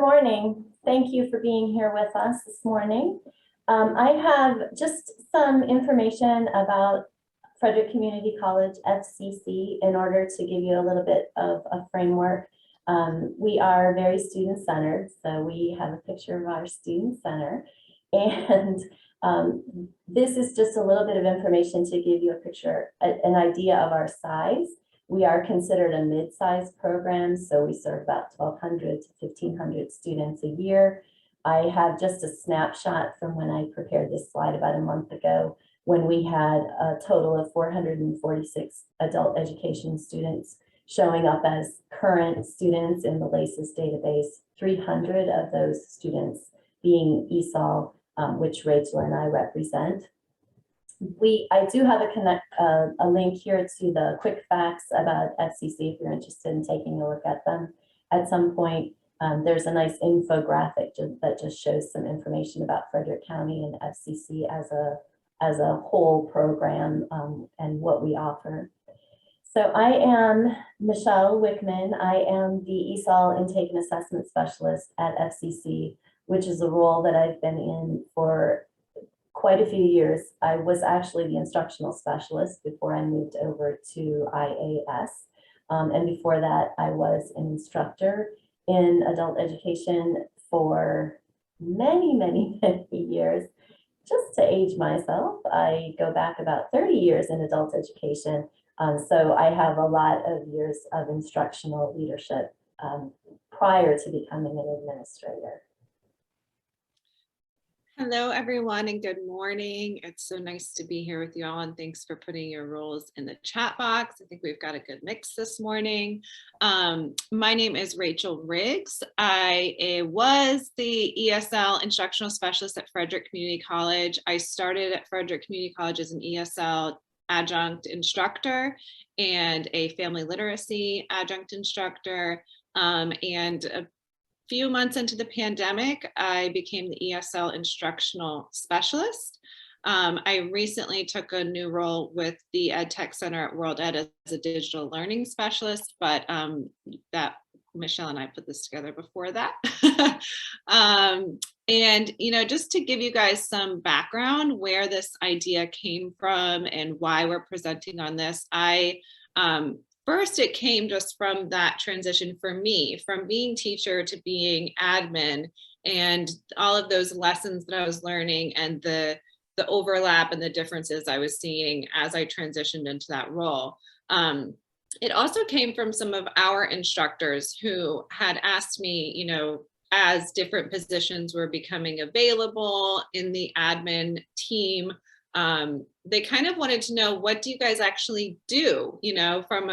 morning. Thank you for being here with us this morning. I have just some information about Frederick Community College FCC in order to give you a little bit of a framework. We are very student-centered, so we have a picture of our student center. And this is just a little bit of information to give you a picture, an idea of our size. We are considered a mid-sized program, so we serve about 1,200 to 1,500 students a year. I have just a snapshot from when I prepared this slide about a month ago, when we had a total of 446 adult education students showing up as current students in the LACES database, 300 of those students being ESOL, which Rachel and I represent. I do have a link here to the quick facts about FCC if you're interested in taking a look at them at some point. There's a nice infographic that just shows some information about Frederick County and FCC as a whole program and what we offer. So I am Michelle Wichman. I am the ESOL Intake and Assessment Specialist at FCC, which is a role that I've been in for quite a few years. I was actually the instructional specialist before I moved over to IAS. And before that, I was an instructor in adult education for many, many, many years. Just to age myself, I go back about 30 years in adult education. So I have a lot of years of instructional leadership prior to becoming an administrator. Hello, everyone, and good morning. It's so nice to be here with you all, and thanks for putting your roles in the chat box. I think we've got a good mix this morning. My name is Rachel Riggs. I was the ESL instructional specialist at Frederick Community College. I started at Frederick Community College as an ESL adjunct instructor and a family literacy adjunct instructor, and a few months into the pandemic, I became the ESL instructional specialist. I recently took a new role with the Ed Tech Center at World Ed as a digital learning specialist, but that Michelle and I put this together before that. And, you know, just to give you guys some background where this idea came from and why we're presenting on this, first, it came just from that transition for me, from being teacher to being admin, and all of those lessons that I was learning and the overlap and the differences I was seeing as I transitioned into that role. It also came from some of our instructors who had asked me, you know, as different positions were becoming available in the admin team, they kind of wanted to know, what do you guys actually do? You know, from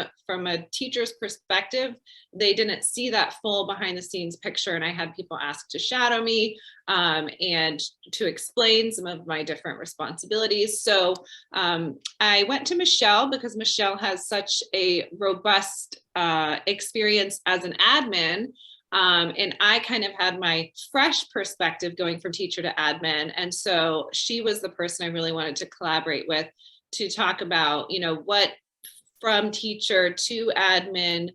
a teacher's perspective, they didn't see that full behind the scenes picture. And I had people ask to shadow me and to explain some of my different responsibilities. So I went to Michelle because Michelle has such a robust experience as an admin. And I kind of had my fresh perspective going from teacher to admin. And so she was the person I really wanted to collaborate with to talk about, you know, what from teacher to admin,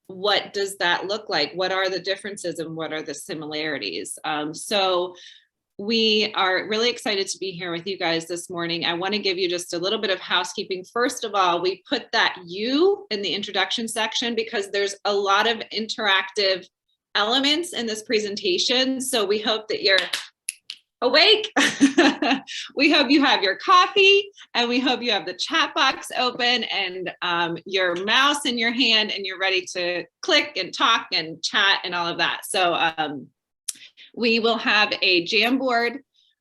what does that look like? What are the differences and what are the similarities? So we are really excited to be here with you guys this morning. I want to give you just a little bit of housekeeping. First of all, we put that you in the introduction section because there's a lot of interactive elements in this presentation. So we hope that you're awake. We hope you have your coffee, and we hope you have the chat box open and your mouse in your hand and you're ready to click and talk and chat and all of that. So we will have a Jamboard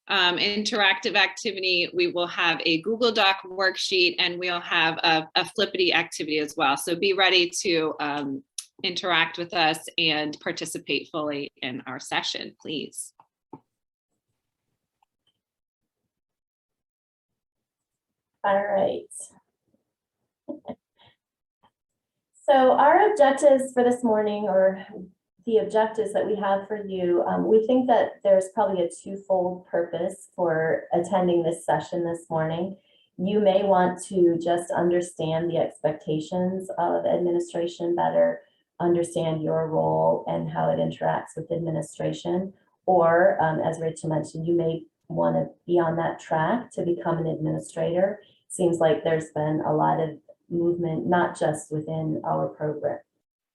interactive activity. We will have a Google Doc worksheet, and we'll have a Flippity activity as well. So be ready to interact with us and participate fully in our session, please. All right. So our objectives for this morning, or the objectives that we have for you, we think that there's probably a twofold purpose for attending this session this morning. You may want to just understand the expectations of administration better, understand your role and how it interacts with administration. Or as Rachel mentioned, you may want to be on that track to become an administrator. Seems like there's been a lot of movement, not just within our program,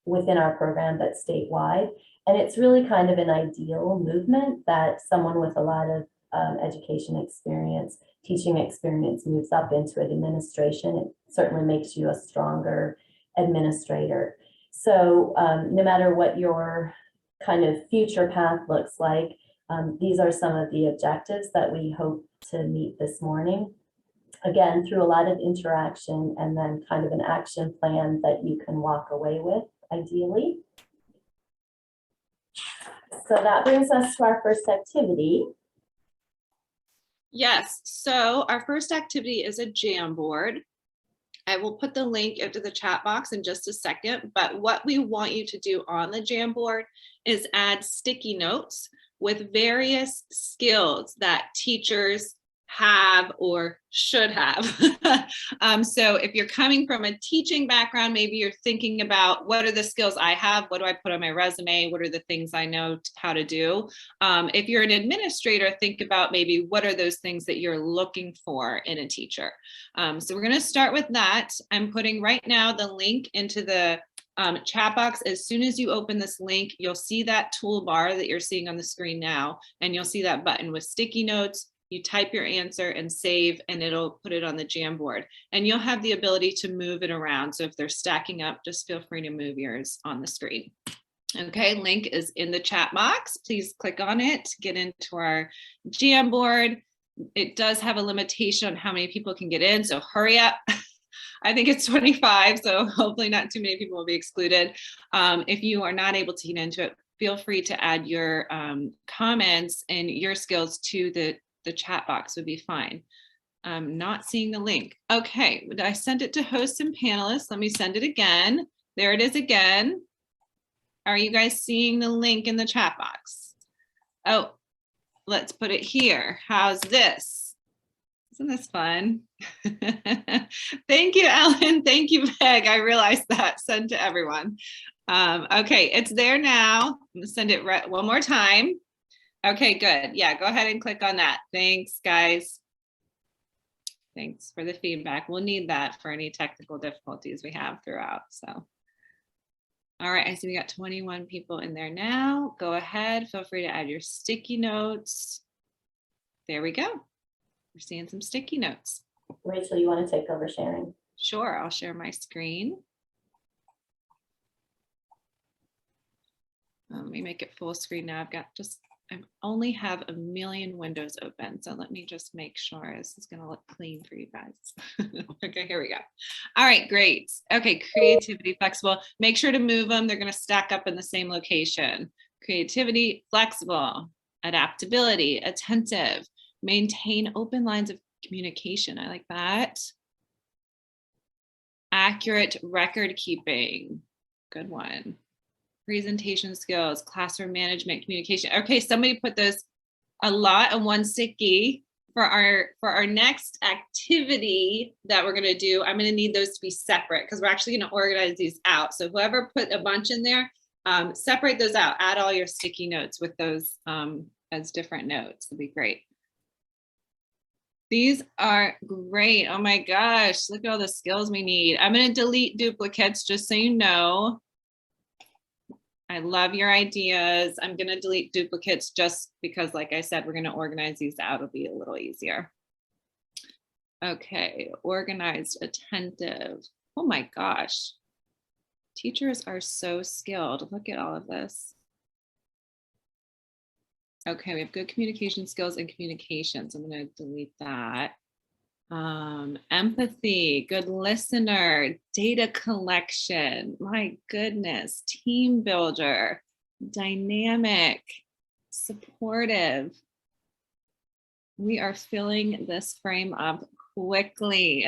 but statewide. And it's really kind of an ideal movement that someone with a lot of education experience, teaching experience moves up into administration. It certainly makes you a stronger administrator. So no matter what your kind of future path looks like, these are some of the objectives that we hope to meet this morning. Again, through a lot of interaction and then kind of an action plan that you can walk away with, ideally. So that brings us to our first activity. Yes, so our first activity is a Jamboard. I will put the link into the chat box in just a second, but what we want you to do on the Jamboard is add sticky notes with various skills that teachers have or should have. So if you're coming from a teaching background, maybe you're thinking about what are the skills I have? What do I put on my resume? What are the things I know how to do? If you're an administrator, think about maybe what are those things that you're looking for in a teacher. So we're going to start with that. I'm putting right now the link into the chat box. As soon as you open this link, you'll see that toolbar that you're seeing on the screen now, and you'll see that button with sticky notes. You type your answer and save, and it'll put it on the Jamboard. And you'll have the ability to move it around. So if they're stacking up, just feel free to move yours on the screen. Okay, link is in the chat box. Please click on it, get into our Jamboard. It does have a limitation on how many people can get in, so hurry up. I think it's 25, so hopefully not too many people will be excluded. If you are not able to get into it, feel free to add your comments and your skills to the chat box would be fine. I'm not seeing the link. Okay, I sent it to hosts and panelists. Let me send it again. There it is again. Are you guys seeing the link in the chat box? Oh, let's put it here. How's this? Isn't this fun? Thank you, Ellen. Thank you, Peg. I realized that. Send to everyone. Okay, it's there now. I'm gonna send it one more time. Okay, good. Yeah, go ahead and click on that. Thanks, guys. Thanks for the feedback. We'll need that for any technical difficulties we have throughout. So, all right, I see we got 21 people in there now. Go ahead, feel free to add your sticky notes. There we go. We're seeing some sticky notes. Rachel, you want to take over sharing? Sure, I'll share my screen. Let me make it full screen now. I only have a million windows open. So let me just make sure this is going to look clean for you guys. Okay, here we go. All right, great. Okay, creativity, flexible. Make sure to move them. They're going to stack up in the same location. Creativity, flexible, adaptability, attentive, maintain open lines of communication. I like that. Accurate record keeping. Good one. Presentation skills, classroom management, communication. Okay, somebody put this a lot on one sticky. For our next activity that we're gonna do, I'm gonna need those to be separate because we're actually gonna organize these out. So whoever put a bunch in there, separate those out, add all your sticky notes with those as different notes. It'd be great. These are great. Oh my gosh, look at all the skills we need. I'm gonna delete duplicates just so you know. I love your ideas. I'm going to delete duplicates just because, like I said, we're going to organize these out. It'll be a little easier. Okay, organized, attentive. Oh my gosh. Teachers are so skilled. Look at all of this. Okay, we have good communication skills and communications. I'm going to delete that. Empathy, good listener, data collection, my goodness, team builder, dynamic, supportive. We are filling this frame up quickly.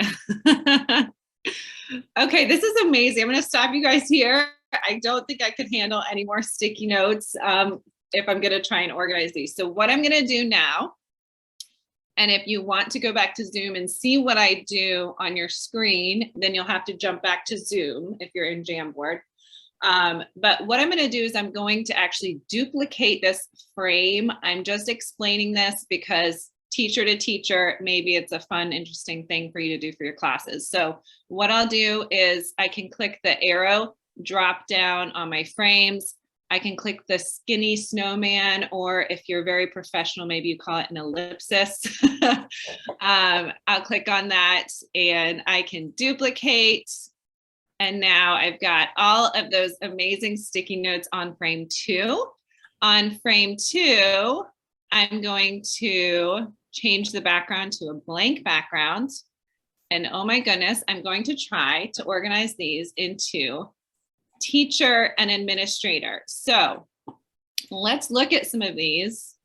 Okay, this is amazing. I'm going to stop you guys here. I don't think I could handle any more sticky notes if I'm going to try and organize these. So what I'm going to do now, and if you want to go back to Zoom and see what I do on your screen, then you'll have to jump back to Zoom if you're in Jamboard. But what I'm going to do is I'm going to actually duplicate this frame. I'm just explaining this because teacher to teacher, maybe it's a fun, interesting thing for you to do for your classes. So what I'll do is I can click the arrow drop down on my frames. I can click the skinny snowman, or if you're very professional, maybe you call it an ellipsis. I'll click on that and I can duplicate. And now I've got all of those amazing sticky notes on frame 2. On frame 2, I'm going to change the background to a blank background. And oh my goodness, I'm going to try to organize these into teacher and administrator. So let's look at some of these.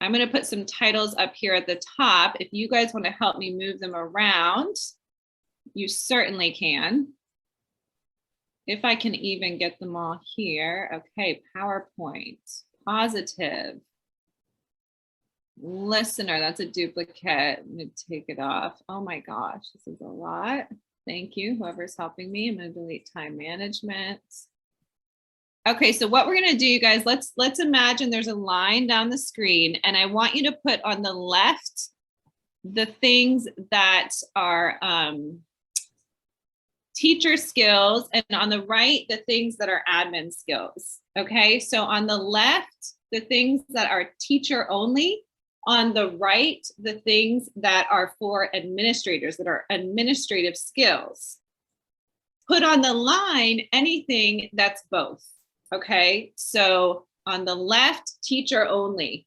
I'm going to put some titles up here at the top. If you guys want to help me move them around, you certainly can. If I can even get them all here. Okay, PowerPoint, positive, listener, that's a duplicate. I'm going to take it off. Oh my gosh, this is a lot. Thank you, whoever's helping me. I'm going to delete time management. Okay, so what we're going to do, you guys, let's imagine there's a line down the screen, and I want you to put on the left the things that are teacher skills, and on the right, the things that are admin skills. Okay, so on the left, the things that are teacher only. On the right, the things that are for administrators, that are administrative skills. Put on the line anything that's both. Okay, so on the left, teacher only.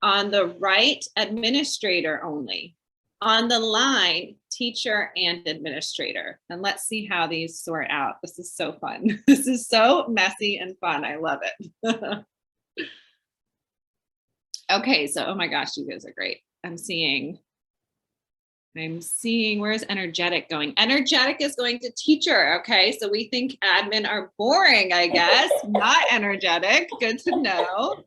On the right, administrator only. On the line, teacher and administrator. And let's see how these sort out. This is so fun. This is so messy and fun. I love it. Okay, so oh my gosh, you guys are great. I'm seeing, where's energetic going? Energetic is going to teacher. Okay, so we think admin are boring, I guess. Not energetic. Good to know.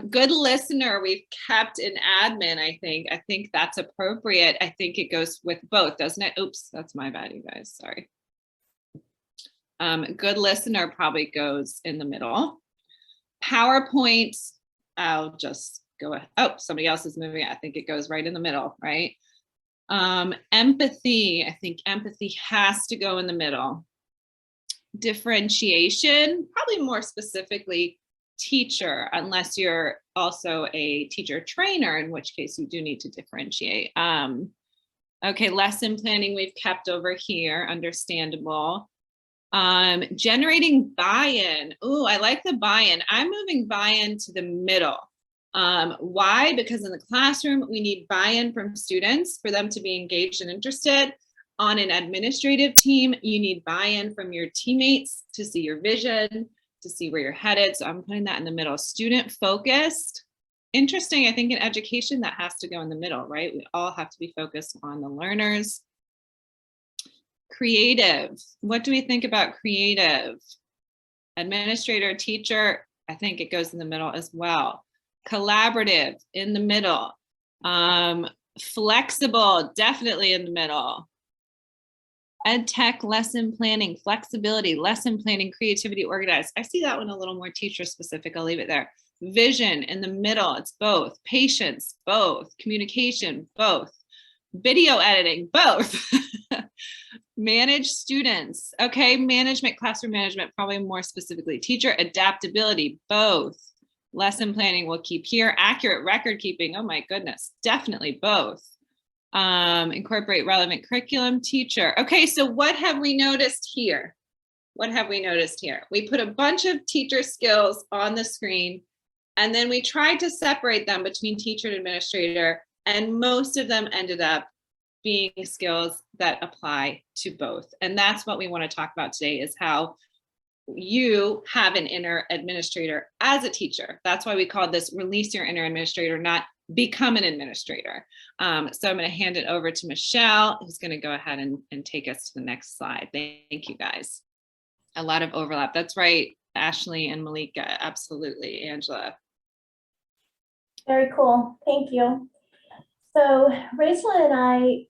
Good listener, we've kept in admin, I think. I think that's appropriate. I think it goes with both, doesn't it? Oops, that's my bad, you guys, sorry. Good listener probably goes in the middle. PowerPoint, I'll just go ahead. Oh, somebody else is moving. I think it goes right in the middle, right? Empathy, I think empathy has to go in the middle. Differentiation, probably more specifically teacher, unless you're also a teacher trainer, in which case you do need to differentiate. Okay, lesson planning we've kept over here, understandable. Generating buy-in. Oh, I like the buy-in. I'm moving buy-in to the middle. Why? Because in the classroom, we need buy-in from students for them to be engaged and interested. On an administrative team, you need buy-in from your teammates to see your vision, to see where you're headed. So I'm putting that in the middle. Student focused. Interesting. I think in education, that has to go in the middle, right? We all have to be focused on the learners. Creative. What do we think about creative? Administrator, teacher, I think it goes in the middle as well. Collaborative, in the middle. Flexible, definitely in the middle. Ed tech, lesson planning, flexibility, lesson planning, creativity, organized. I see that one a little more teacher specific. I'll leave it there. Vision, in the middle, it's both. Patience, both. Communication, both. Video editing, both. Manage students. Okay, management, classroom management, probably more specifically. Teacher adaptability, both. Lesson planning we'll keep here. Accurate record keeping, oh my goodness, definitely both. Incorporate relevant curriculum, teacher. Okay, so what have we noticed here? What have we noticed here? We put a bunch of teacher skills on the screen, and then we tried to separate them between teacher and administrator, and most of them ended up being skills that apply to both. And that's what we want to talk about today, is how you have an inner administrator as a teacher. That's why we call this release your inner administrator, not become an administrator. So I'm going to hand it over to Michelle, who's going to go ahead and take us to the next slide. Thank you, guys. A lot of overlap. That's right, Ashley and Malika. Absolutely, Angela. Very cool. Thank you. So Rachel and I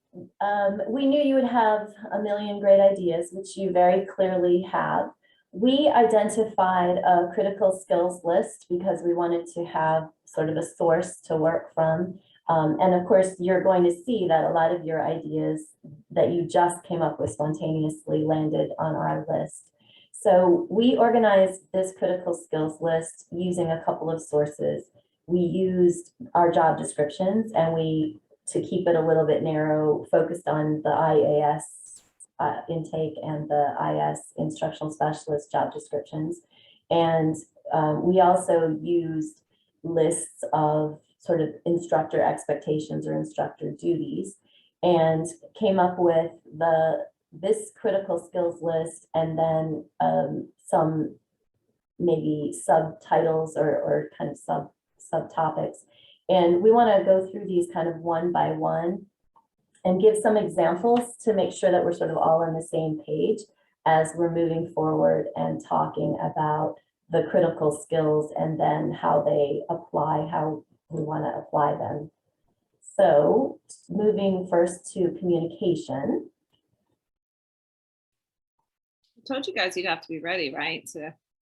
we knew you would have a million great ideas, which you very clearly have. We identified a critical skills list because we wanted to have sort of a source to work from. And of course, you're going to see that a lot of your ideas that you just came up with spontaneously landed on our list. So we organized this critical skills list using a couple of sources. We used our job descriptions, and we, to keep it a little bit narrow, focused on the IAS intake and the IS instructional specialist job descriptions. And we also used lists of sort of instructor expectations or instructor duties, and came up with this critical skills list, and then some maybe subtitles or kind of subtopics. And we want to go through these kind of one by one and give some examples to make sure that we're sort of all on the same page as we're moving forward and talking about the critical skills and then how they apply, how we want to apply them. So moving first to communication. I told you guys you'd have to be ready, right?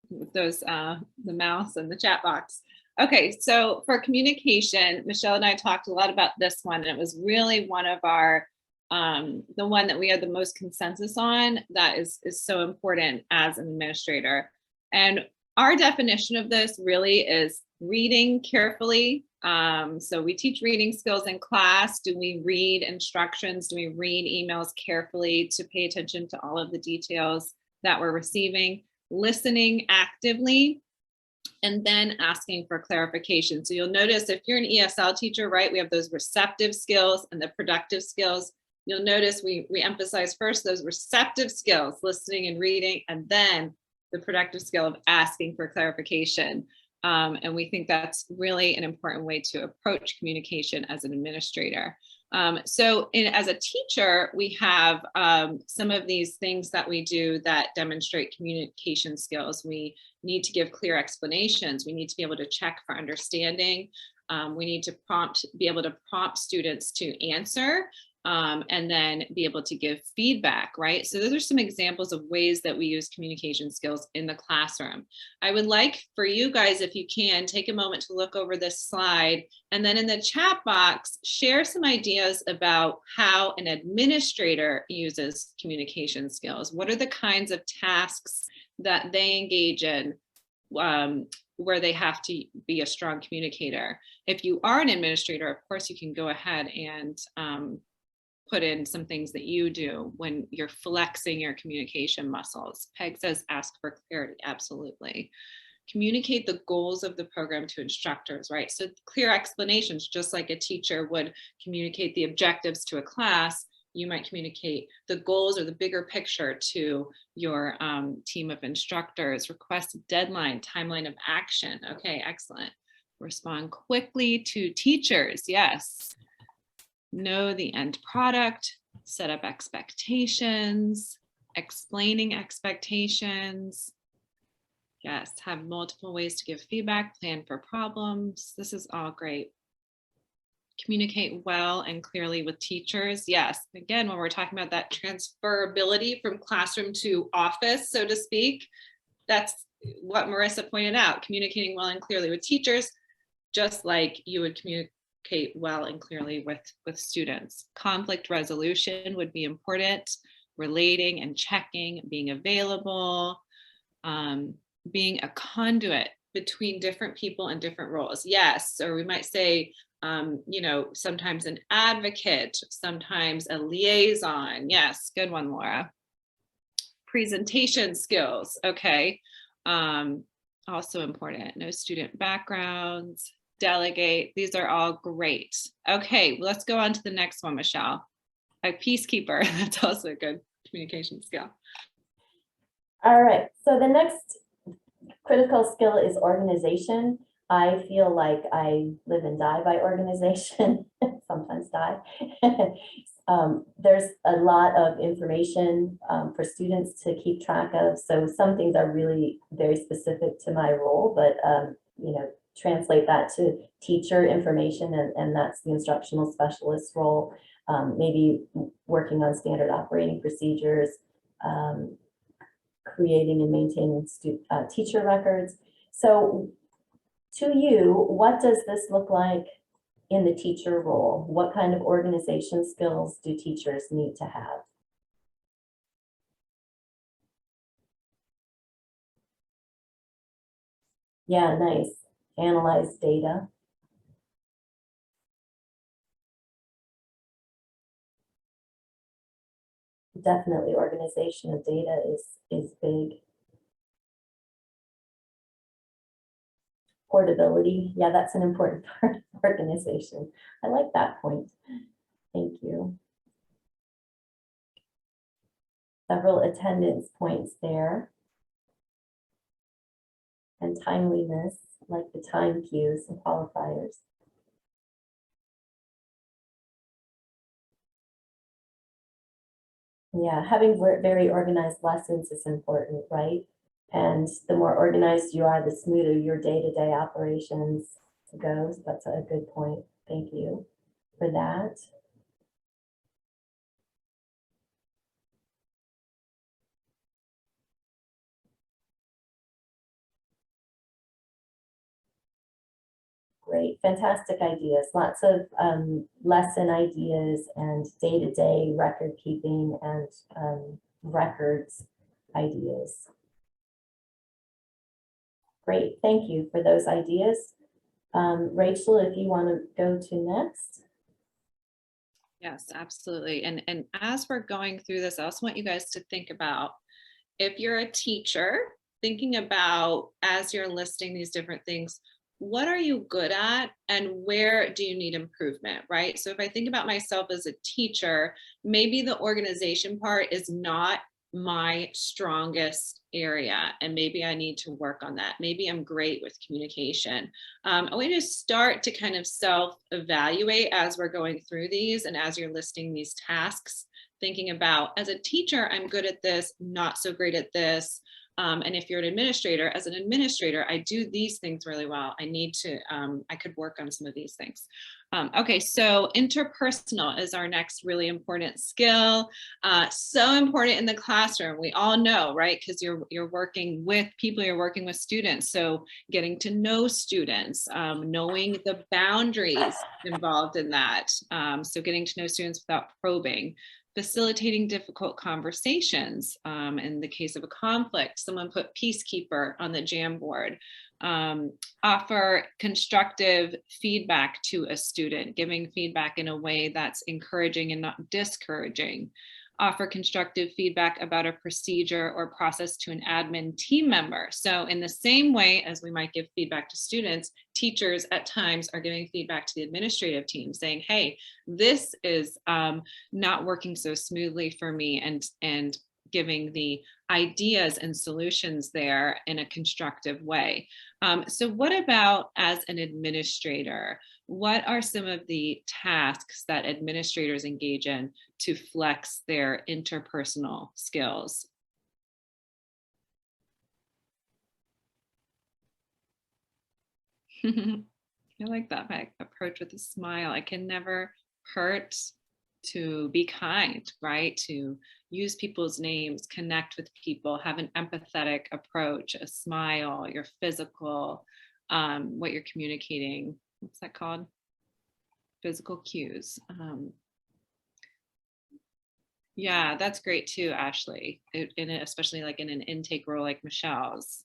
With those, the mouse and the chat box. Okay, so for communication, Michelle and I talked a lot about this one, and it was really one of our, the one that we had the most consensus on that is so important as an administrator. And our definition of this really is reading carefully. So we teach reading skills in class. Do we read instructions? Do we read emails carefully to pay attention to all of the details that we're receiving? Listening actively, and then asking for clarification. So you'll notice if you're an ESL teacher, right, we have those receptive skills and the productive skills. You'll notice we emphasize first those receptive skills, listening and reading, and then the productive skill of asking for clarification. And we think that's really an important way to approach communication as an administrator. So as a teacher, we have some of these things that we do that demonstrate communication skills. We need to give clear explanations. We need to be able to check for understanding. We need to be able to prompt students to answer. And then be able to give feedback, right? So those are some examples of ways that we use communication skills in the classroom. I would like for you guys, if you can, take a moment to look over this slide, and then in the chat box, share some ideas about how an administrator uses communication skills. What are the kinds of tasks that they engage in where they have to be a strong communicator? If you are an administrator, of course, you can go ahead and put in some things that you do when you're flexing your communication muscles. Peg says, ask for clarity. Absolutely. Communicate the goals of the program to instructors, right? So clear explanations, just like a teacher would communicate the objectives to a class, you might communicate the goals or the bigger picture to your team of instructors. Request a deadline, timeline of action. Okay, excellent. Respond quickly to teachers. Yes. Know the end product, set up expectations, explaining expectations. Yes, have multiple ways to give feedback, plan for problems. This is all great. Communicate well and clearly with teachers. Yes, again, when we're talking about that transferability from classroom to office, so to speak, that's what Marissa pointed out, communicating well and clearly with teachers, just like you would communicate well and clearly with students. Conflict resolution would be important, relating and checking, being available, being a conduit between different people and different roles. Yes, or we might say, you know, sometimes an advocate, sometimes a liaison. Yes, good one, Laura. Presentation skills, okay. Also important, no student backgrounds, delegate. These are all great. Okay, let's go on to the next one, Michelle. A peacekeeper, that's also a good communication skill. All right, so the next critical skill is organization. I feel like I live and die by organization, sometimes die. There's a lot of information for students to keep track of. So some things are really very specific to my role, but you know, translate that to teacher information, and that's the instructional specialist role. maybe working on standard operating procedures, creating and maintaining teacher records. So to you, what does this look like in the teacher role? What kind of organization skills do teachers need to have? Yeah, nice. Analyze data. Definitely organization of data is big. Portability, yeah, that's an important part of organization. I like that point. Thank you. Several attendance points there. And timeliness, like the time cues and qualifiers. Yeah, having very organized lessons is important, right? And the more organized you are, the smoother your day-to-day operations goes. That's a good point. Thank you for that. Great, fantastic ideas. Lots of lesson ideas and day-to-day record keeping and records ideas. Great, thank you for those ideas. Rachel, if you want to go to next. Yes, absolutely. And as we're going through this, I also want you guys to think about, if you're a teacher, thinking about, as you're listing these different things, what are you good at and where do you need improvement, right? So if I think about myself as a teacher, maybe the organization part is not my strongest area, and maybe I need to work on that. Maybe I'm great with communication. I want you to start to kind of self-evaluate as we're going through these and as you're listing these tasks, thinking about, as a teacher, I'm good at this, not so great at this. And if you're an administrator, as an administrator, I do these things really well. I need to, I could work on some of these things. Okay, so interpersonal is our next really important skill. So important in the classroom. We all know, right? Because you're working with people, you're working with students. So getting to know students, knowing the boundaries involved in that. So getting to know students without probing. Facilitating difficult conversations. In the case of a conflict, someone put peacekeeper on the Jamboard. Offer constructive feedback to a student, giving feedback in a way that's encouraging and not discouraging. Offer constructive feedback about a procedure or process to an admin team member. So in the same way as we might give feedback to students, teachers at times are giving feedback to the administrative team saying, hey, this is not working so smoothly for me, and giving the ideas and solutions there in a constructive way. So what about as an administrator? What are some of the tasks that administrators engage in to flex their interpersonal skills? I like that approach with a smile. I can never hurt, to be kind, right? To use people's names, connect with people, have an empathetic approach, a smile, your physical, what you're communicating. What's that called? Physical cues. Yeah, that's great too, Ashley. Especially like in an intake role like Michelle's,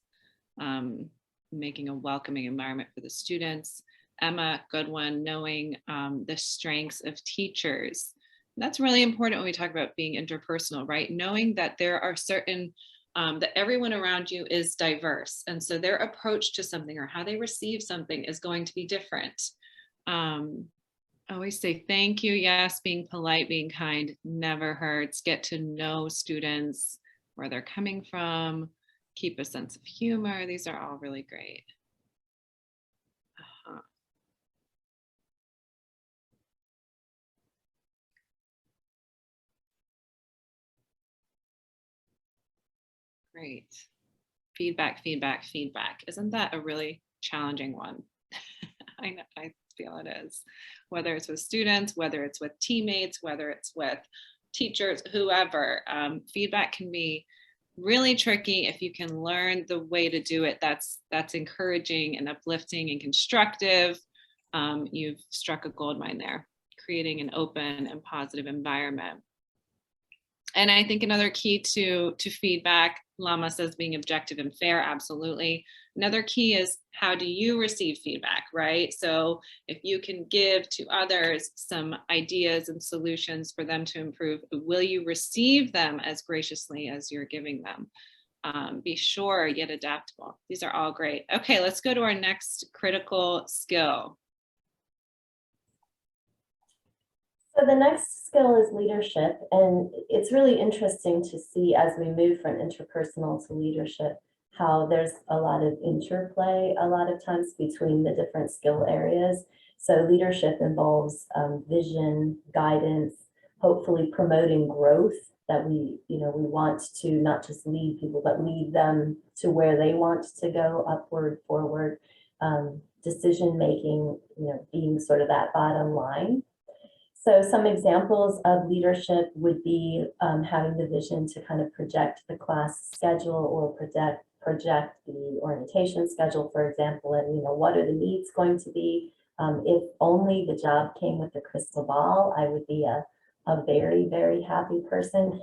making a welcoming environment for the students. Emma, good one, knowing the strengths of teachers. That's really important when we talk about being interpersonal, right? Knowing that there are certain, that everyone around you is diverse. And so their approach to something or how they receive something is going to be different. Always say thank you. Yes, being polite, being kind never hurts. Get to know students, where they're coming from, keep a sense of humor. These are all really great. Great. Feedback, feedback, feedback. Isn't that a really challenging one? I know, feel it is, whether it's with students, whether it's with teammates, whether it's with teachers, whoever. Feedback can be really tricky. If you can learn the way to do it that's encouraging and uplifting and constructive, you've struck a gold mine there, creating an open and positive environment. And I think another key to feedback, Lama says being objective and fair, absolutely. Another key is, how do you receive feedback, right? So if you can give to others some ideas and solutions for them to improve, will you receive them as graciously as you're giving them? Be sure yet adaptable. These are all great. Okay, let's go to our next critical skill. So the next skill is leadership, and it's really interesting to see as we move from interpersonal to leadership, how there's a lot of interplay a lot of times between the different skill areas. So leadership involves vision, guidance, hopefully promoting growth, that we want to not just lead people, but lead them to where they want to go, upward, forward, decision making, being sort of that bottom line. So some examples of leadership would be having the vision to kind of project the class schedule, or project the orientation schedule, for example, and what are the needs going to be. If only the job came with a crystal ball, I would be a very, very happy person.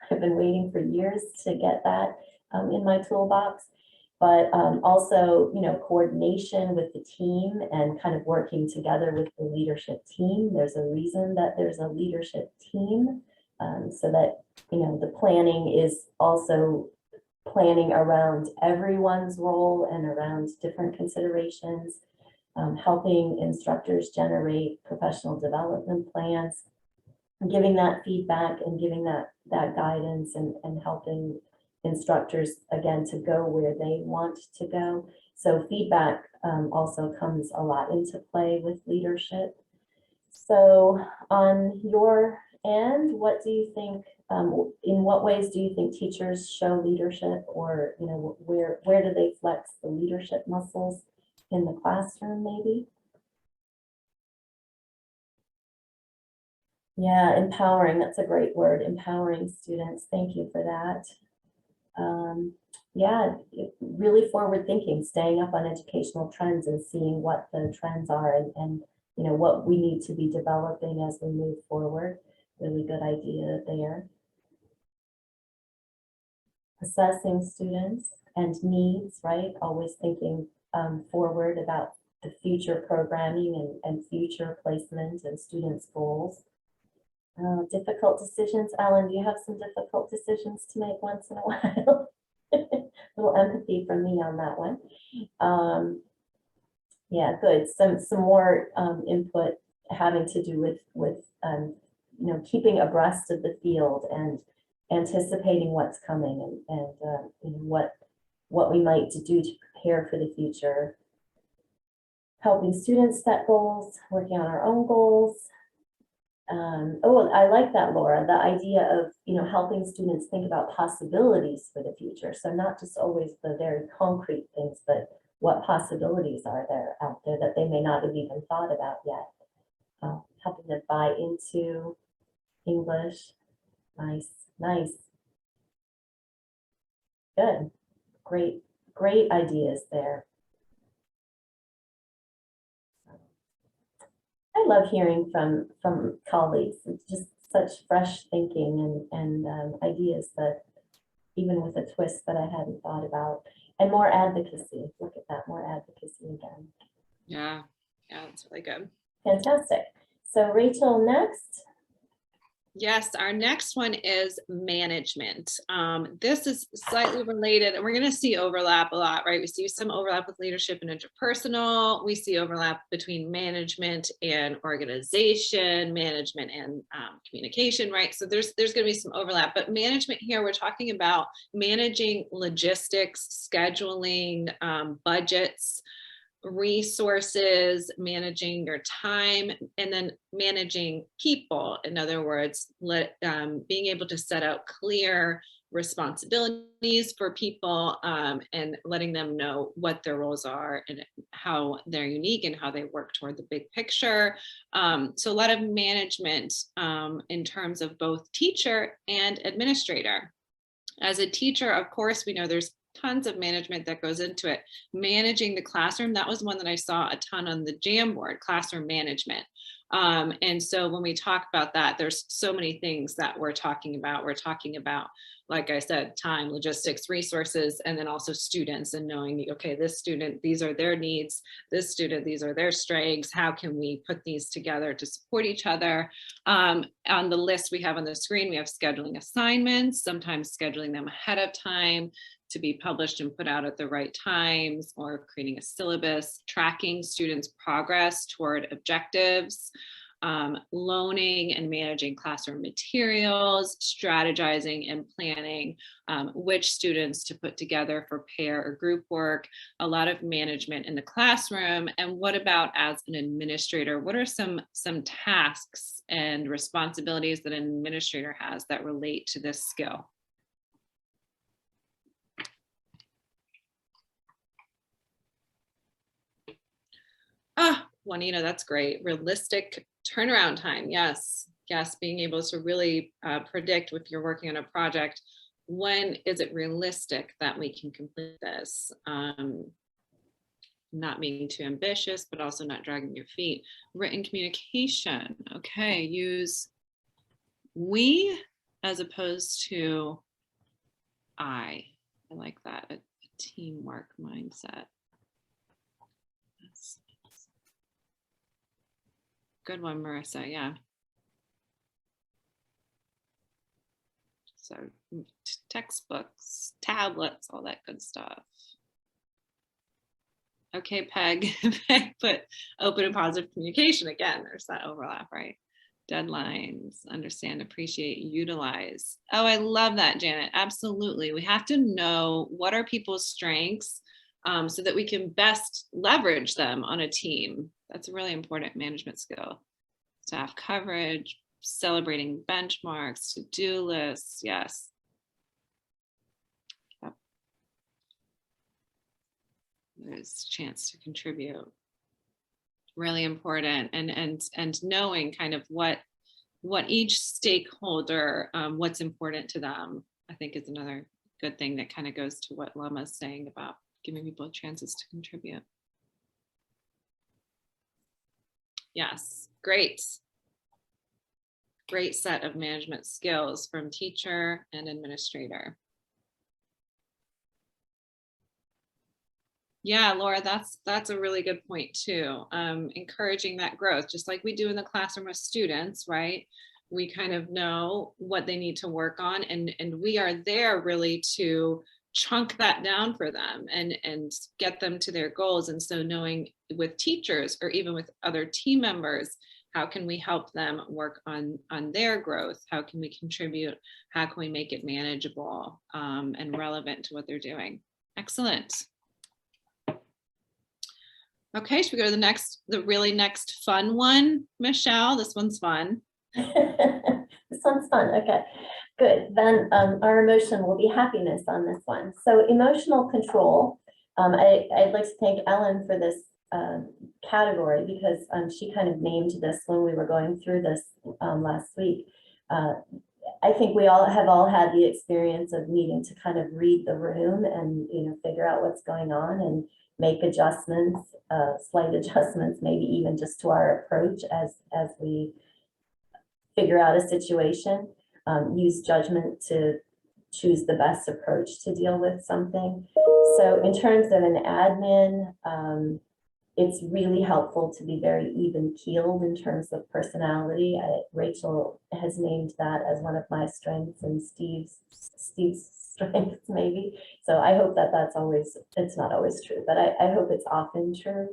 I've been waiting for years to get that in my toolbox. But also, coordination with the team and kind of working together with the leadership team. There's a reason that there's a leadership team, so that, the planning is also planning around everyone's role and around different considerations, helping instructors generate professional development plans, giving that feedback and giving that guidance, and helping instructors, again, to go where they want to go. So feedback also comes a lot into play with leadership. So on your end, what do you think, in what ways do you think teachers show leadership, or where do they flex the leadership muscles in the classroom, maybe? Yeah, empowering, that's a great word, empowering students. Thank you for that. Yeah, really forward thinking, staying up on educational trends and seeing what the trends are, and what we need to be developing as we move forward. Really good idea there. Assessing students and needs, right? Always thinking forward about the future programming and future placement and students' goals. Difficult decisions. Alan, do you have some difficult decisions to make once in a while? A little empathy from me on that one. Yeah, good. Some more input having to do with keeping abreast of the field and anticipating what's coming, and what we might do to prepare for the future. Helping students set goals, working on our own goals. Oh, I like that, Laura, the idea of, helping students think about possibilities for the future. So not just always the very concrete things, but what possibilities are there out there that they may not have even thought about yet. Helping them buy into English. Nice, nice. Good, great ideas there. I love hearing from colleagues. It's just such fresh thinking and ideas that, even with a twist that I hadn't thought about, and more advocacy. Look at that, more advocacy again. Yeah, that's really good. Fantastic. So Rachel, next. Yes, our next one is management. This is slightly related, and we're going to see overlap a lot, right? We see some overlap with leadership and interpersonal. We see overlap between management and organization, management and communication, right? So there's going to be some overlap, but management here, we're talking about managing logistics, scheduling, budgets, resources, managing your time, and then managing people. In other words, being able to set out clear responsibilities for people, and letting them know what their roles are and how they're unique and how they work toward the big picture. So a lot of management in terms of both teacher and administrator. As a teacher, of course, we know there's tons of management that goes into it. Managing the classroom, that was one that I saw a ton on the Jamboard, classroom management. And so when we talk about that, there's so many things that we're talking about. We're talking about, like I said, time, logistics, resources, and then also students, and knowing, okay, this student, these are their needs, this student, these are their strengths. How can we put these together to support each other? On the list we have on the screen, we have scheduling assignments, sometimes scheduling them ahead of time to be published and put out at the right times, or creating a syllabus, tracking students' progress toward objectives, loaning and managing classroom materials, strategizing and planning which students to put together for pair or group work, a lot of management in the classroom. And what about as an administrator? What are some tasks and responsibilities that an administrator has that relate to this skill? Juanita, that's great. Realistic turnaround time. Yes. Yes. Being able to really predict if you're working on a project, when is it realistic that we can complete this? Not being too ambitious, but also not dragging your feet. Written communication. Okay. Use we as opposed to I. I like that. A teamwork mindset. Good one, Marissa. Yeah. So textbooks, tablets, all that good stuff. Okay, Peg. Peg put open and positive communication again. There's that overlap, right? Deadlines, understand, appreciate, utilize. Oh, I love that, Janet. Absolutely. We have to know what are people's strengths so that we can best leverage them on a team. That's a really important management skill. Staff coverage, celebrating benchmarks, to-do lists. Yes. Yep. There's a chance to contribute. Really important, and knowing kind of what each stakeholder, what's important to them, I think is another good thing that kind of goes to what Lama's saying about giving people chances to contribute. Yes, great. Great set of management skills from teacher and administrator. Yeah, Laura, that's a really good point too. Encouraging that growth, just like we do in the classroom with students, right? We kind of know what they need to work on, and we are there really to chunk that down for them and get them to their goals. And so knowing with teachers or even with other team members, how can we help them work on their growth? How can we contribute? How can we make it manageable and relevant to what they're doing? Excellent. Okay, should we go to the really next fun one, Michelle? This one's fun. This one's fun. Okay, good. Then our emotion will be happiness on this one. So emotional control. I'd like to thank Ellen for this category because she kind of named this when we were going through this last week. I think we all have had the experience of needing to kind of read the room and figure out what's going on and make adjustments, slight adjustments, maybe even just to our approach as we figure out a situation, use judgment to choose the best approach to deal with something. So in terms of an admin, it's really helpful to be very even-keeled in terms of personality. Rachel has named that as one of my strengths and Steve's strengths maybe. So I hope that it's not always true, but I hope it's often true.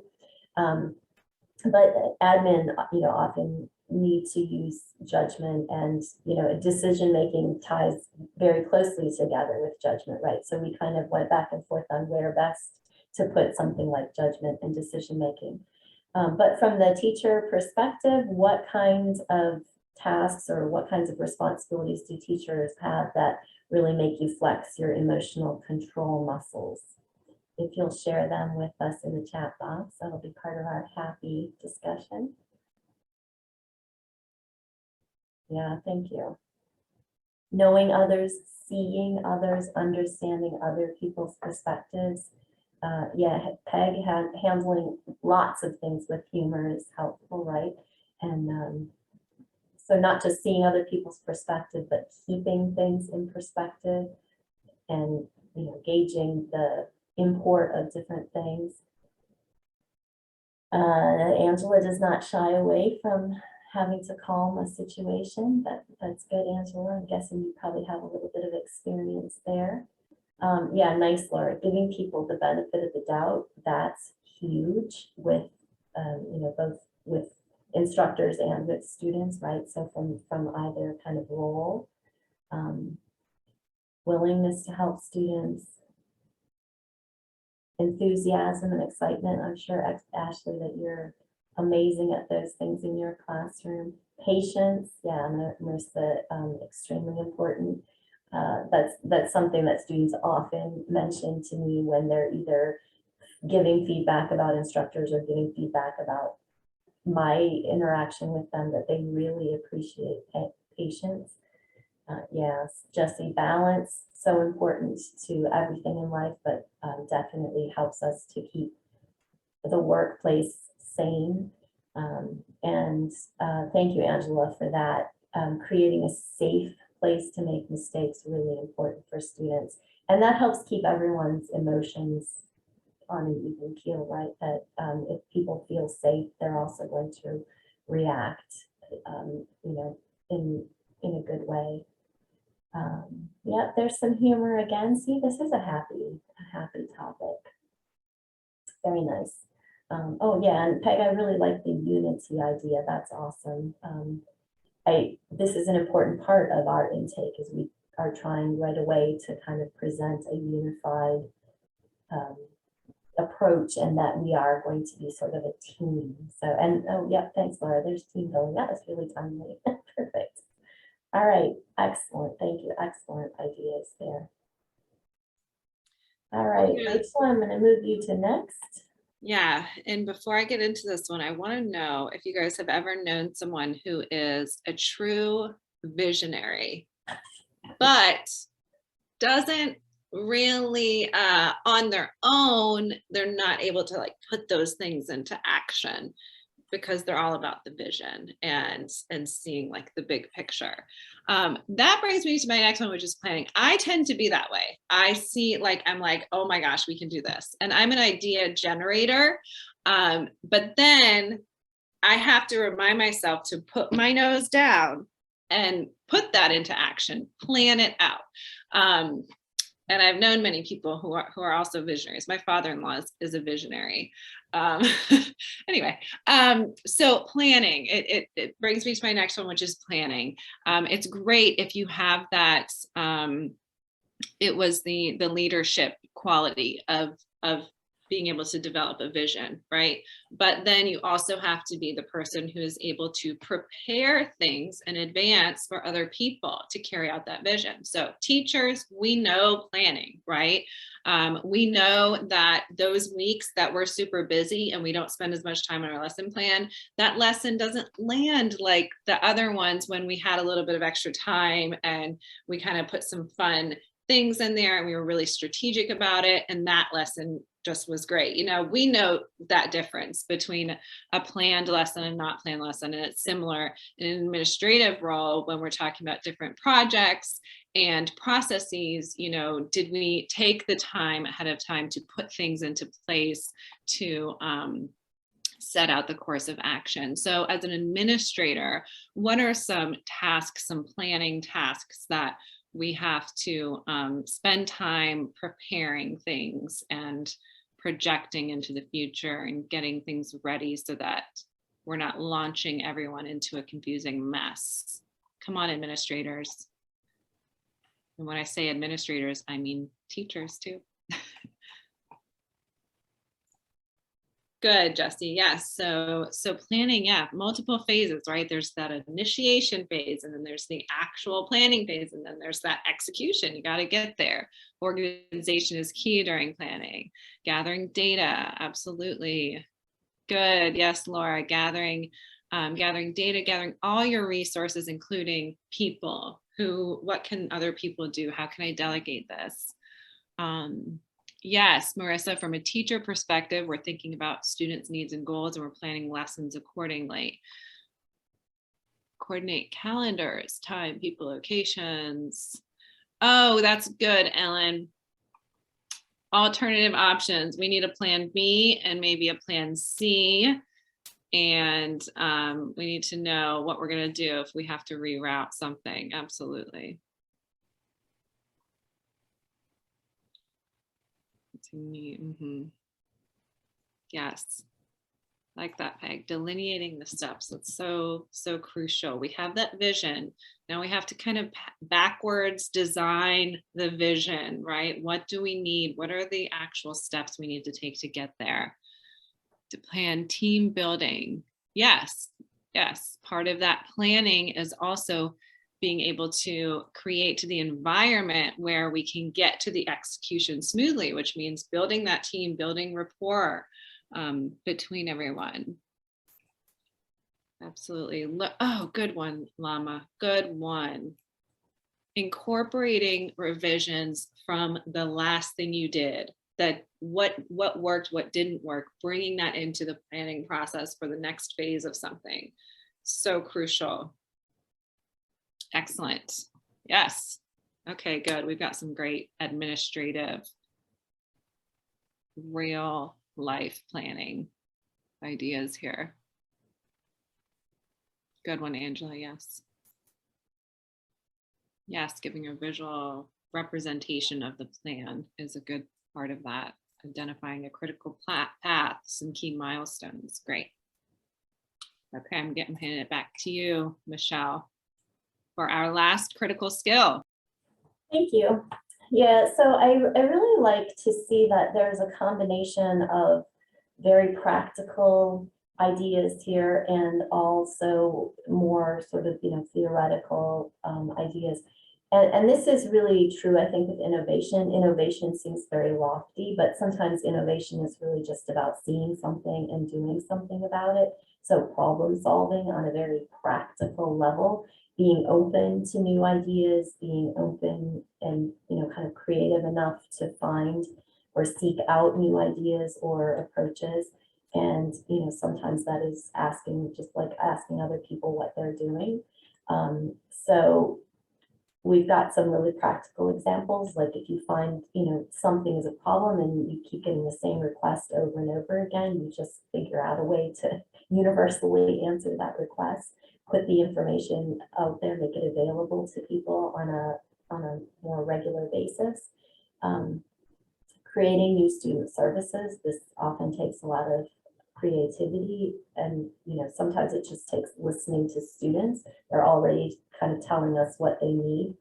But admin, often need to use judgment, and decision-making ties very closely together with judgment, right? So we kind of went back and forth on where best to put something like judgment and decision-making. But from the teacher perspective, what kinds of tasks or what kinds of responsibilities do teachers have that really make you flex your emotional control muscles? If you'll share them with us in the chat box, that'll be part of our happy discussion. Yeah, thank you. Knowing others, seeing others, understanding other people's perspectives. Yeah, Peg handling lots of things with humor is helpful, right? And so not just seeing other people's perspective, but keeping things in perspective and, you know, gauging the import of different things. Angela does not shy away from having to calm a situation. That's good, Angela. I'm guessing you probably have a little bit of experience there. Yeah, nice, Laura. Giving people the benefit of the doubt, that's huge with, you know, both with instructors and with students, right? So from either kind of role, willingness to help students, enthusiasm and excitement. I'm sure, Ashley, that you're amazing at those things in your classroom. Patience, yeah, Marissa, extremely important. That's something that students often mention to me when they're either giving feedback about instructors or giving feedback about my interaction with them, that they really appreciate patience. Yes, Jesse, balance, so important to everything in life, but definitely helps us to keep the workplace sane. And thank you, Angela, for that. Creating a safe place to make mistakes, really important for students. And that helps keep everyone's emotions on an even keel, right? That if people feel safe, they're also going to react, you know, in a good way. Yeah, there's some humor again. See, this is a happy topic. Very nice. Oh yeah, and Peg, I really like the unity idea. That's awesome. This is an important part of our intake, as we are trying right away to kind of present a unified approach, and that we are going to be sort of a team. So, and oh yeah, thanks, Laura. There's team building. That was really timely. Perfect. All right, excellent. Thank you. Excellent ideas there. All right, Rachel, I'm going to move you to next. Yeah, and before I get into this one, I want to know if you guys have ever known someone who is a true visionary, but doesn't really on their own, they're not able to like put those things into action because they're all about the vision and seeing like the big picture. That brings me to my next one, which is planning. I tend to be that way. I see like, I'm like, oh my gosh, we can do this. And I'm an idea generator. But then I have to remind myself to put my nose down and put that into action, plan it out. And I've known many people who are also visionaries. My father-in-law is a visionary. Anyway, so planning, it brings me to my next one, which is planning. It's great if you have that. It was the leadership quality of being able to develop a vision, right? But then you also have to be the person who is able to prepare things in advance for other people to carry out that vision. So teachers, we know planning, right? We know that those weeks that we're super busy and we don't spend as much time on our lesson plan, that lesson doesn't land like the other ones when we had a little bit of extra time and we kind of put some fun things in there and we were really strategic about it, and that lesson just was great. You know, we know that difference between a planned lesson and not planned lesson, and it's similar in an administrative role when we're talking about different projects and processes. You know, did we take the time ahead of time to put things into place to set out the course of action? So as an administrator, what are some tasks, some planning tasks that we have to spend time preparing things and projecting into the future and getting things ready so that we're not launching everyone into a confusing mess? Come on, administrators. And when I say administrators, I mean teachers too. Good, Jesse. Yes. So planning, yeah, multiple phases, right? There's that initiation phase, and then there's the actual planning phase, and then there's that execution. You got to get there. Organization is key during planning. Gathering data, absolutely. Good. Yes, Laura. Gathering data, gathering all your resources, including people. What can other people do? How can I delegate this? Yes, Marissa, from a teacher perspective, we're thinking about students' needs and goals, and we're planning lessons accordingly. Coordinate calendars, time, people, locations. Oh, that's good, Ellen. Alternative options. We need a plan B and maybe a plan C. And we need to know what we're going to do if we have to reroute something. Absolutely. Mm-hmm. Yes, like that, Peg. Delineating the steps. That's so crucial. We have that vision. Now we have to kind of backwards design the vision, right? What do we need? What are the actual steps we need to take to get there? To plan team building. Yes. Part of that planning is also being able to create the environment where we can get to the execution smoothly, which means building that team, building rapport between everyone. Absolutely. Oh, good one, Lama. Good one. Incorporating revisions from the last thing you did. That what worked, what didn't work, bringing that into the planning process for the next phase of something. So crucial. Excellent. Yes. Okay, good. We've got some great administrative, real life planning ideas here. Good one, Angela. Yes. Yes, giving a visual representation of the plan is a good part of that. Identifying a critical paths and key milestones. Great. Okay, I'm handing it back to you, Michelle, for our last critical skill. Thank you. Yeah, so I really like to see that there's a combination of very practical ideas here and also more sort of, theoretical ideas. And this is really true, I think, with innovation. Innovation seems very lofty, but sometimes innovation is really just about seeing something and doing something about it. So problem solving on a very practical level, being open to new ideas, being open and, kind of creative enough to find or seek out new ideas or approaches. And, sometimes that is just like asking other people what they're doing. So we've got some really practical examples, like if you find, something is a problem and you keep getting the same request over and over again, you just figure out a way to universally answer that request, put the information out there, make it available to people on a more regular basis. Creating new student services, this often takes a lot of creativity and, sometimes it just takes listening to students. They're already kind of telling us what they need,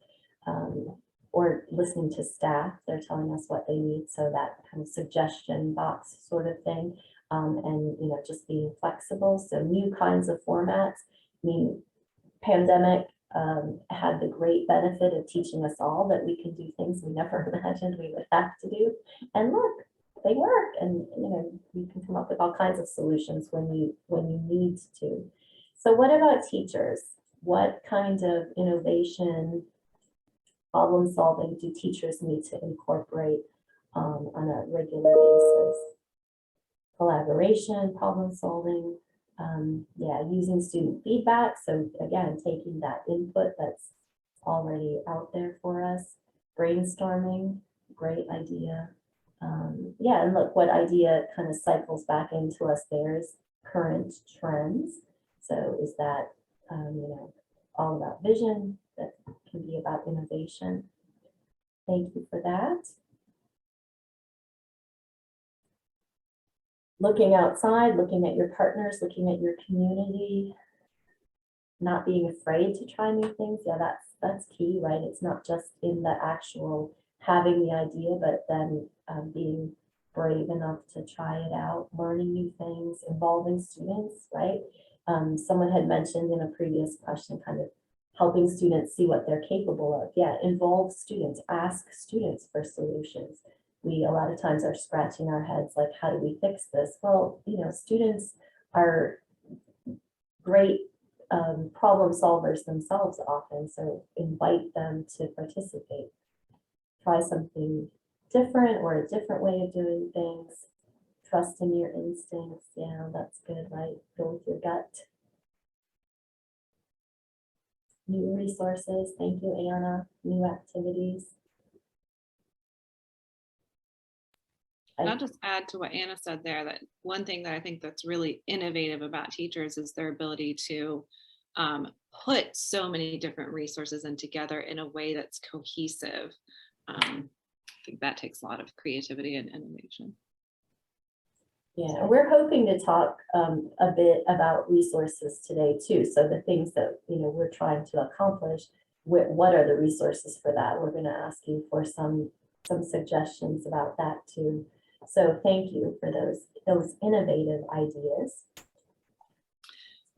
or listening to staff, they're telling us what they need. So that kind of suggestion box sort of thing, and, just being flexible. So new kinds of formats. I mean, pandemic had the great benefit of teaching us all that we can do things we never imagined we would have to do. And look, they work, and you can come up with all kinds of solutions when you need to. So what about teachers? What kind of innovation, problem solving do teachers need to incorporate on a regular basis? Collaboration, problem solving, using student feedback. So again, taking that input that's already out there for us. Brainstorming, great idea. And look, what idea kind of cycles back into us, there's current trends. So is that, all about vision? That can be about innovation. Thank you for that. Looking outside, looking at your partners, looking at your community, not being afraid to try new things. Yeah, that's key, right? It's not just in the actual having the idea, but then being brave enough to try it out, learning new things, involving students, right? Someone had mentioned in a previous question, kind of helping students see what they're capable of. Yeah, involve students, ask students for solutions. We a lot of times are scratching our heads like, how do we fix this? Well, you know, students are great problem solvers themselves often, so invite them to participate. Try something different or a different way of doing things. Trust in your instincts. Yeah, that's good, right? Go with your gut. New resources. Thank you, Anna. New activities. And I'll just add to what Anna said there, that one thing that I think that's really innovative about teachers is their ability to put so many different resources in together in a way that's cohesive. I think that takes a lot of creativity and innovation. Yeah, we're hoping to talk a bit about resources today too. So the things that, you know, we're trying to accomplish, what are the resources for that? We're going to ask you for some suggestions about that too. So thank you for those innovative ideas.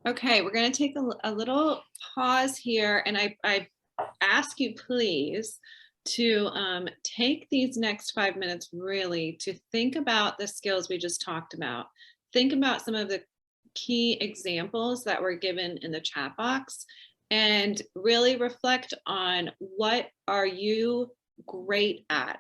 Okay, we're going to take a little pause here, and I ask you please to take these next 5 minutes really to think about the skills we just talked about. Think about some of the key examples that were given in the chat box, and really reflect on what are you great at.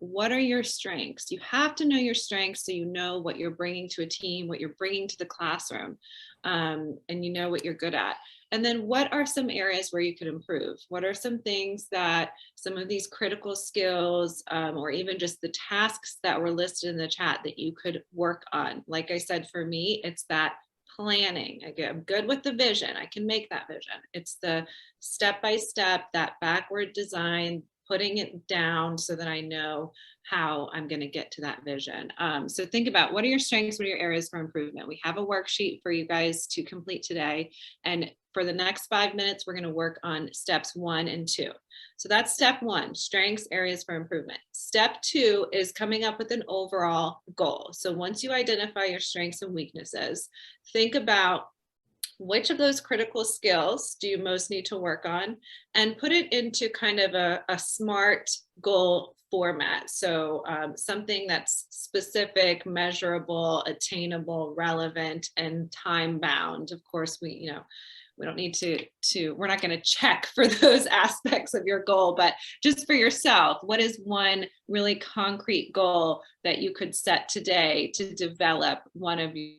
What are your strengths? You have to know your strengths so you know what you're bringing to a team, what you're bringing to the classroom, and you know what you're good at. And then what are some areas where you could improve? What are some things that some of these critical skills or even just the tasks that were listed in the chat that you could work on? Like I said, for me, it's that planning. I'm good with the vision. I can make that vision. It's the step-by-step, that backward design, putting it down so that I know how I'm going to get to that vision. So think about, what are your strengths, what are your areas for improvement? We have a worksheet for you guys to complete today. And for the next 5 minutes, we're going to work on steps 1 and 2. So that's step 1, strengths, areas for improvement. Step 2 is coming up with an overall goal. So once you identify your strengths and weaknesses, think about which of those critical skills do you most need to work on, and put it into kind of a SMART goal format. So something that's specific, measurable, attainable, relevant, and time bound. Of course, we don't need we're not going to check for those aspects of your goal, but just for yourself, what is one really concrete goal that you could set today to develop one of the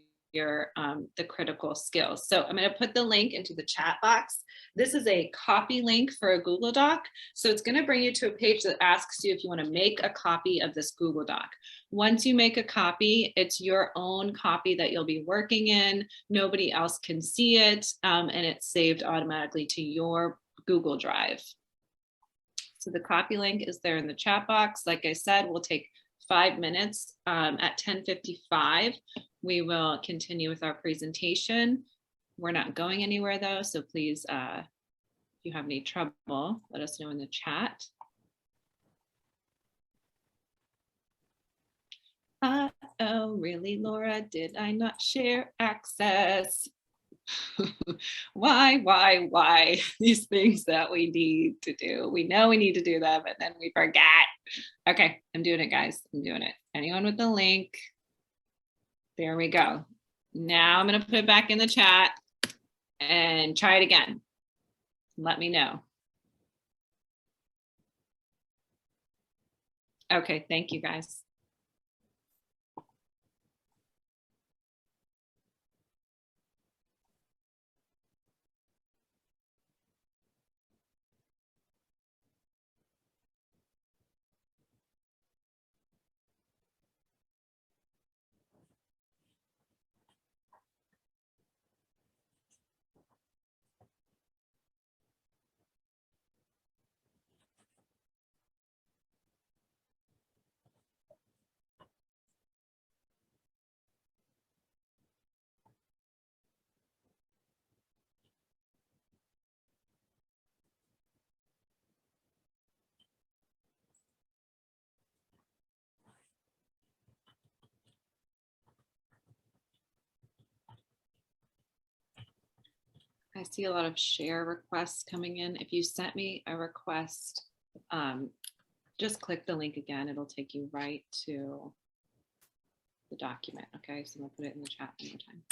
critical skills? So I'm going to put the link into the chat box. This is a copy link for a Google Doc. So it's going to bring you to a page that asks you if you want to make a copy of this Google Doc. Once you make a copy, it's your own copy that you'll be working in. Nobody else can see it, and it's saved automatically to your Google Drive. So the copy link is there in the chat box. Like I said, we'll take 5 minutes. At 10:55, we will continue with our presentation. We're not going anywhere though, so please, if you have any trouble, let us know in the chat. Oh, really, Laura? Did I not share access? Why? These things that we need to do. We know we need to do them, and then we forget. Okay, I'm doing it, guys. I'm doing it. Anyone with the link? There we go. Now I'm going to put it back in the chat and try it again. Let me know. Okay, thank you, guys. see a lot of share requests coming in. If you sent me a request, just click the link again. It'll take you right to the document. Okay, so I'll put it in the chat one more time.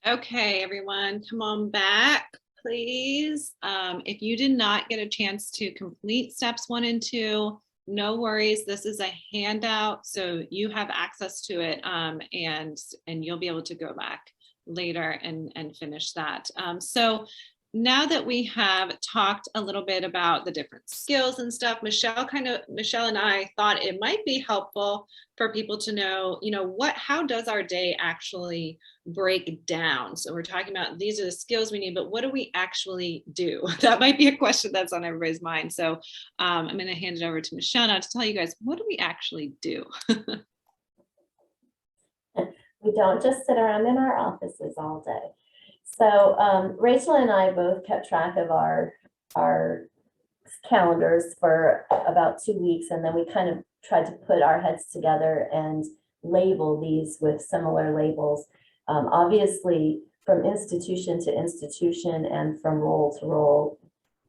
Okay, everyone, come on back, please. If you did not get a chance to complete steps 1 and 2, no worries. This is a handout, so you have access to it, and you'll be able to go back later and finish that. So now that we have talked a little bit about the different skills and stuff, Michelle and I thought it might be helpful for people to know, how does our day actually break down? So we're talking about these are the skills we need, but what do we actually do? That might be a question that's on everybody's mind. So I'm going to hand it over to Michelle now to tell you guys, what do we actually do? We don't just sit around in our offices all day. So Rachel and I both kept track of our calendars for about 2 weeks, and then we kind of tried to put our heads together and label these with similar labels. Obviously, from institution to institution and from role to role,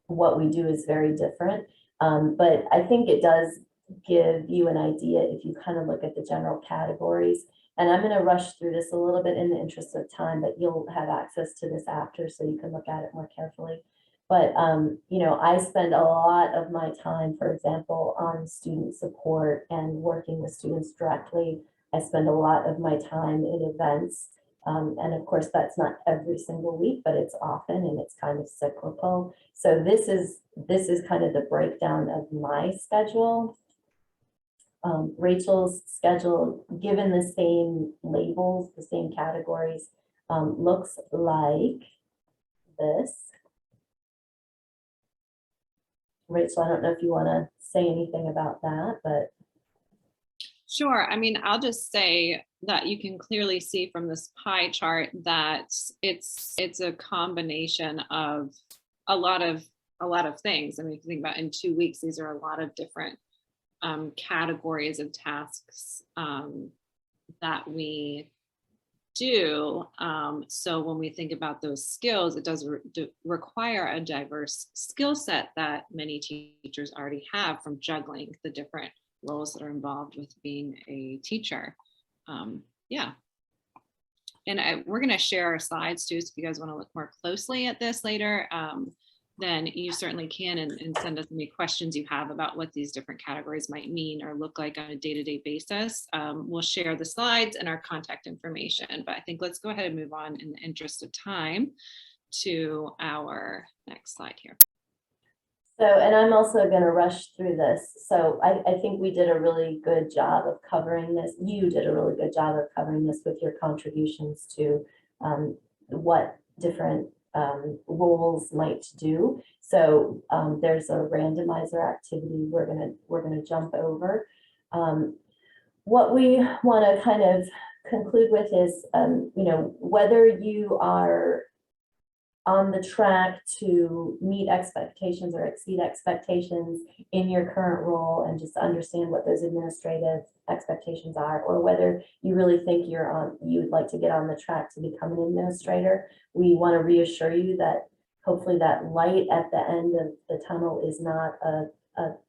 what we do is very different. But I think it does give you an idea if you kind of look at the general categories. And I'm going to rush through this a little bit in the interest of time, but you'll have access to this after, so you can look at it more carefully. But, I spend a lot of my time, for example, on student support and working with students directly. I spend a lot of my time in events. And of course, that's not every single week, but it's often, and it's kind of cyclical. So this is kind of the breakdown of my schedule. Rachel's schedule, given the same labels, the same categories, looks like this. Rachel, I don't know if you want to say anything about that, but. Sure. I mean, I'll just say that you can clearly see from this pie chart that it's a combination of a lot of things. I mean, if you think about in 2 weeks, these are a lot of different categories of tasks that we do. So when we think about those skills, it does require a diverse skill set that many teachers already have from juggling the different roles that are involved with being a teacher. Yeah. And we're going to share our slides too, so if you guys want to look more closely at this later, then you certainly can, and send us any questions you have about what these different categories might mean or look like on a day-to-day basis. We'll share the slides and our contact information, but I think let's go ahead and move on in the interest of time to our next slide here. So, and I'm also going to rush through this. So I think we did a really good job of covering this. You did a really good job of covering this with your contributions to what different roles might do. So there's a randomizer activity we're gonna jump over. What we want to kind of conclude with is, you know, whether you are on the track to meet expectations or exceed expectations in your current role, and just understand what those administrative expectations are, or whether you really think you would like to get on the track to become an administrator. We want to reassure you that hopefully that light at the end of the tunnel is not a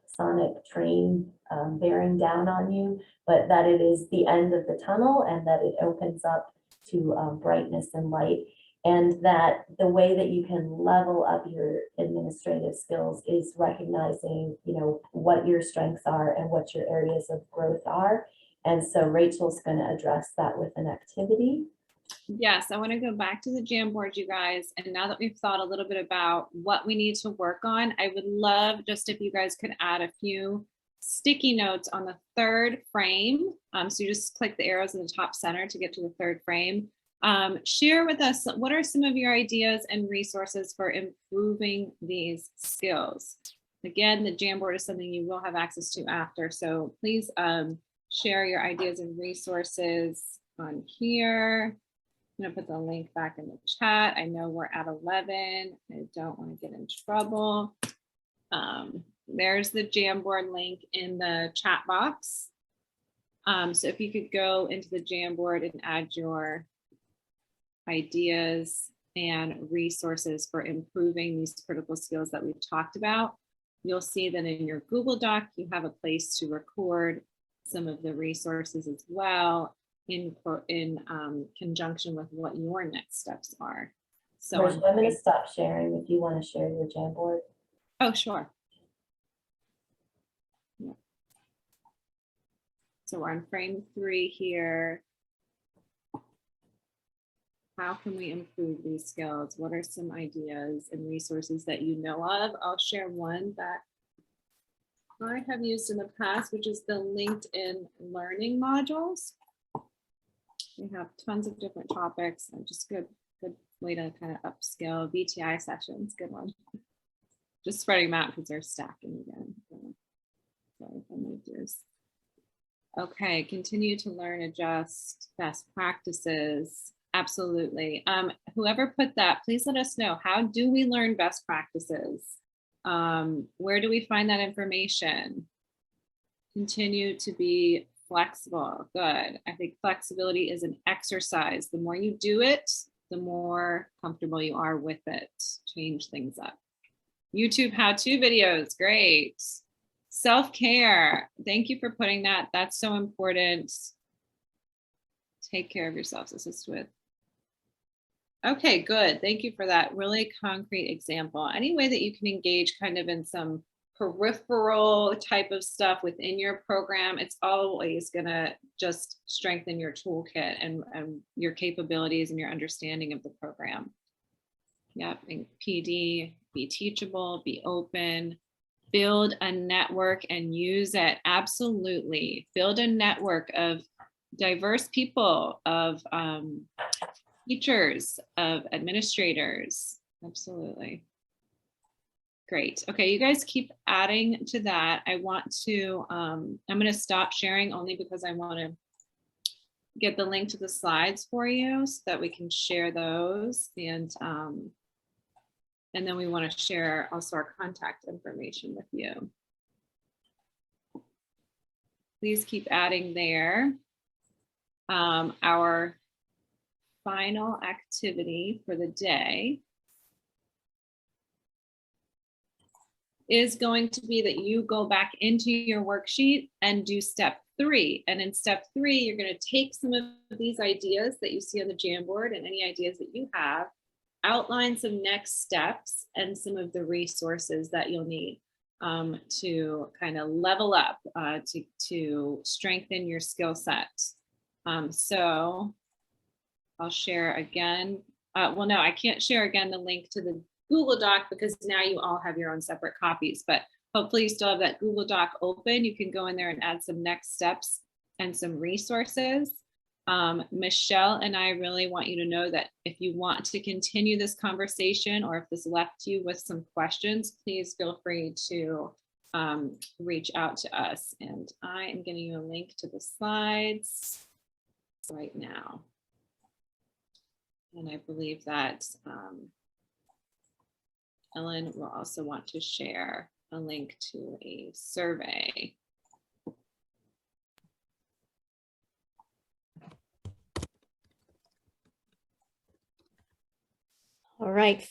sonic train bearing down on you, but that it is the end of the tunnel, and that it opens up to brightness and light. And that the way that you can level up your administrative skills is recognizing, you know, what your strengths are and what your areas of growth are. And so Rachel's going to address that with an activity. Yes, I want to go back to the Jamboard, you guys. And now that we've thought a little bit about what we need to work on, I would love just if you guys could add a few sticky notes on the third frame. So you just click the arrows in the top center to get to the third frame. Share with us, what are some of your ideas and resources for improving these skills? Again, the Jamboard is something you will have access to after, so please share your ideas and resources on here. I'm going to put the link back in the chat. I know we're at 11. I don't want to get in trouble. There's the Jamboard link in the chat box. So if you could go into the Jamboard and add your ideas and resources for improving these critical skills that we've talked about, you'll see that in your Google Doc, you have a place to record some of the resources as well in conjunction with what your next steps are. So I'm going to stop sharing if you want to share your Jamboard. Oh, sure. Yeah. So we're on frame 3 here. How can we improve these skills? What are some ideas and resources that you know of? I'll share one that I have used in the past, which is the LinkedIn learning modules. We have tons of different topics and just good way to kind of upskill. VTI sessions, good one. Just spreading them out because they're stacking again. Sorry if I moved yours. Okay, continue to learn, adjust, best practices. Absolutely. Whoever put that, please let us know. How do we learn best practices? Where do we find that information? Continue to be flexible. Good. I think flexibility is an exercise. The more you do it, the more comfortable you are with it. Change things up. YouTube how-to videos. Great. Self-care. Thank you for putting that. That's so important. Take care of yourselves. Assist with. Okay, good. Thank you for that really concrete example. Any way that you can engage kind of in some peripheral type of stuff within your program, it's always going to just strengthen your toolkit and your capabilities and your understanding of the program. Yep, and PD, be teachable, be open, build a network and use it. Absolutely. Build a network of diverse people, of teachers, of administrators. Absolutely. Great. Okay, you guys keep adding to that. I want to, I'm going to stop sharing only because I want to get the link to the slides for you so that we can share those. And then we want to share also our contact information with you. Please keep adding there. Our final activity for the day is going to be that you go back into your worksheet and do step 3. And in step 3, you're going to take some of these ideas that you see on the Jamboard and any ideas that you have, outline some next steps and some of the resources that you'll need to kind of level up, to strengthen your skill set. So I'll share again. Well, no, I can't share again the link to the Google Doc because now you all have your own separate copies, but hopefully you still have that Google Doc open. You can go in there and add some next steps and some resources. Michelle and I really want you to know that if you want to continue this conversation or if this left you with some questions, please feel free to reach out to us. And I am giving you a link to the slides right now. And I believe that Ellen will also want to share a link to a survey. All right.